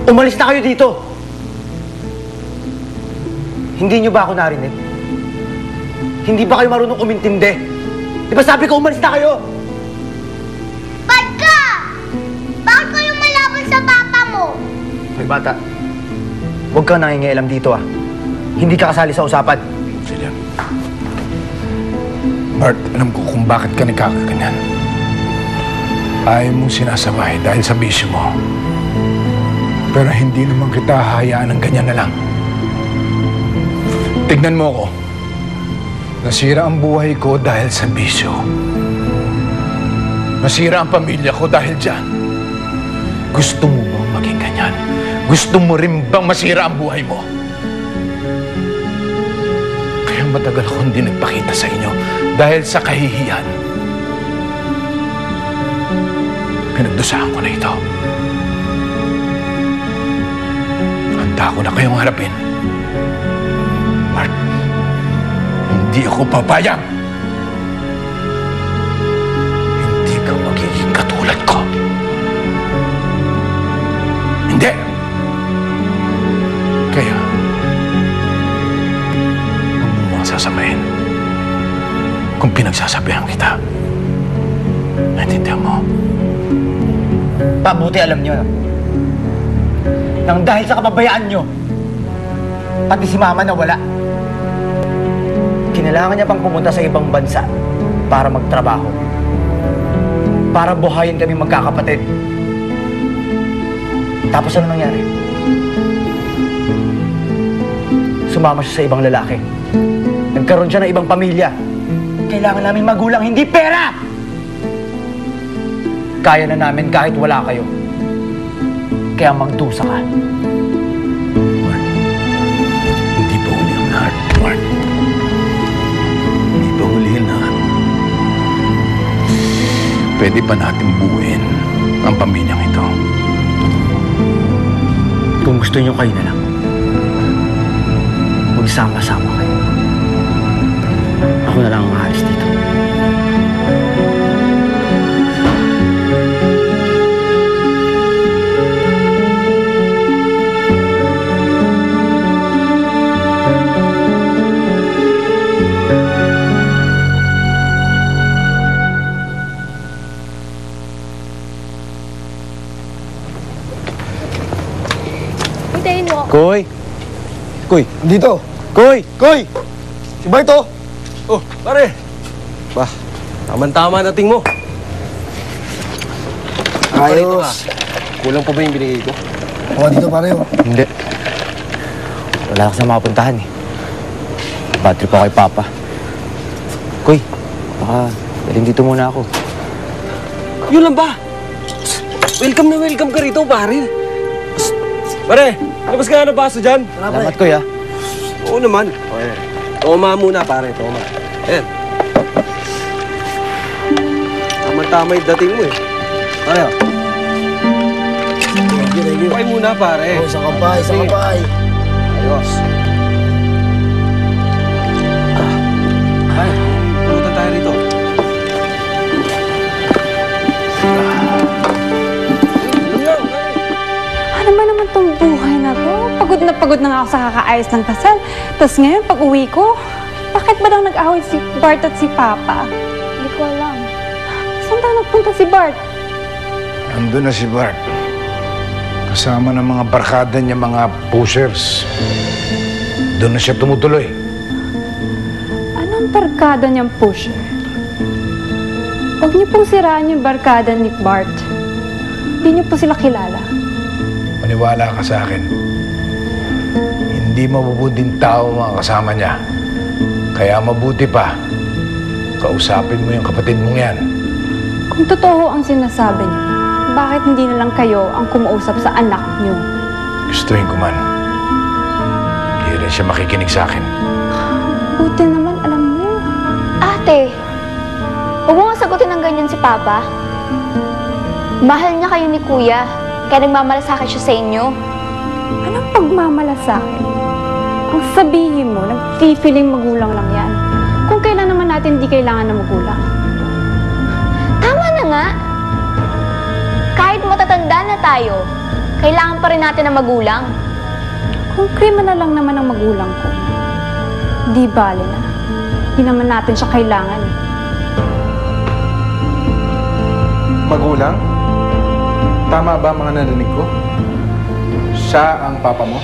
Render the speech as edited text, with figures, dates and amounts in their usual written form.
Umalis na kayo dito! Hindi nyo ba ako narinig? Hindi ba kayo marunong umintindi? Di ba sabi ko umalis na kayo? Pagka! Bakit kayo malaban sa papa mo? Hoy bata, huwag kang nangingialam dito ah. Hindi ka kasali sa usapan. Julian. Bart, alam ko kung bakit ka nagkakaganyan. Ayaw mong sinasabay dahil sa bisyo mo. Pero hindi naman kita hahayaan ng ganyan na lang. Tignan mo ko. Nasira ang buhay ko dahil sa bisyo. Nasira ang pamilya ko dahil dyan. Gusto mo bang maging ganyan? Gusto mo rin bang masira ang buhay mo? Kaya matagal ako hindi nagpakita sa inyo dahil sa kahihiyan. Pinagdusahan ko na ito. Handa ko na kayong harapin. Bart, hindi ako papayag. Hindi ka magiging katulad ko. Hindi. Kaya, huwag mo mga sasabihin. Kung pinagsasabihan kita, naintindihan mo. Pabuti alam nyo nang dahil sa kapabayaan nyo, pati si Mama nawala. Kinailangan niya pang pumunta sa ibang bansa para magtrabaho. Para buhayin kami magkakapatid. Tapos ano nangyari? Sumama siya sa ibang lalaki. Nagkaroon siya ng ibang pamilya. Kailangan namin magulang, hindi pera! Kaya na namin kahit wala kayo. Kaya magdusa ka. Bart, hindi pa huli ang lahat, Bart. Hindi pa huli ang lahat. Pwede pa natin buuin ang pamilyang ito. Kung gusto nyo kayo na lang, magsama-sama kayo. Ako na lang ang aalis dito. Koy! Koy! Dito! Koy! Koy! Si Barto! Oh, pare! Bah, tama-tama dating mo. Ayos! Kulang pa ba yung binigay ko? Ako dito pare oh. Hindi. Wala ka sa mapuntahan eh. Bad trip ako kay Papa. Koy, baka daling dito muna ako. Yun lang ba? Welcome na welcome ka rito, pare. Pare, labas ka na ng baso dyan. Salamat, Koy ah. Oo naman. Okay. Toma muna, pare. Toma. Ayan. Tama-tama yung dating mo eh. Pare oh. Thank you. Okay muna, pare. Oh, isang kapay, isang kapay. Ayos. Ay, pulutan tayo rito. Ano ba naman tong buhay na to? Pagod na nga ako sa kakaayos ng kasal. Tapos ngayon, pag uwi ko, bakit ba daw nag-away si Bart at si Papa? Hindi ko alam. Saan daw nagpunta si Bart? Andun na si Bart. Kasama ng mga barkada niya, mga pushers. Doon na siya tumutuloy. Anong barkada niyang pusher? Huwag niyo pong siraan yung barkada ni Bart. Hindi niyo po sila kilala. Maniwala ka sa akin. Hindi mabubuting tao mga kasama niya. Kaya mabuti pa, kausapin mo yung kapatid mong yan. Kung totoo ang sinasabi niyo, bakit hindi na lang kayo ang kumausap sa anak niyo? Gustuhin ko man. Hindi rin siya makikinig sa akin. Buti naman, alam mo. Ate, huwag mo nga sagutin ng ganyan si Papa. Mahal niya kayo ni Kuya, kaya nagmamalasakit siya sa inyo. Anong pagmamalasakit? Ang sabihin mo, nagpipiling magulang lang yan. Kung kailan naman natin hindi kailangan ng magulang. Tama na nga. Kahit matatanda na tayo, Kailangan pa rin natin ng magulang. Kung kriminal lang naman ang magulang ko, di bale na. Di naman natin siya kailangan. Magulang? Tama ba mga narinig ko? Siya ang papa mo?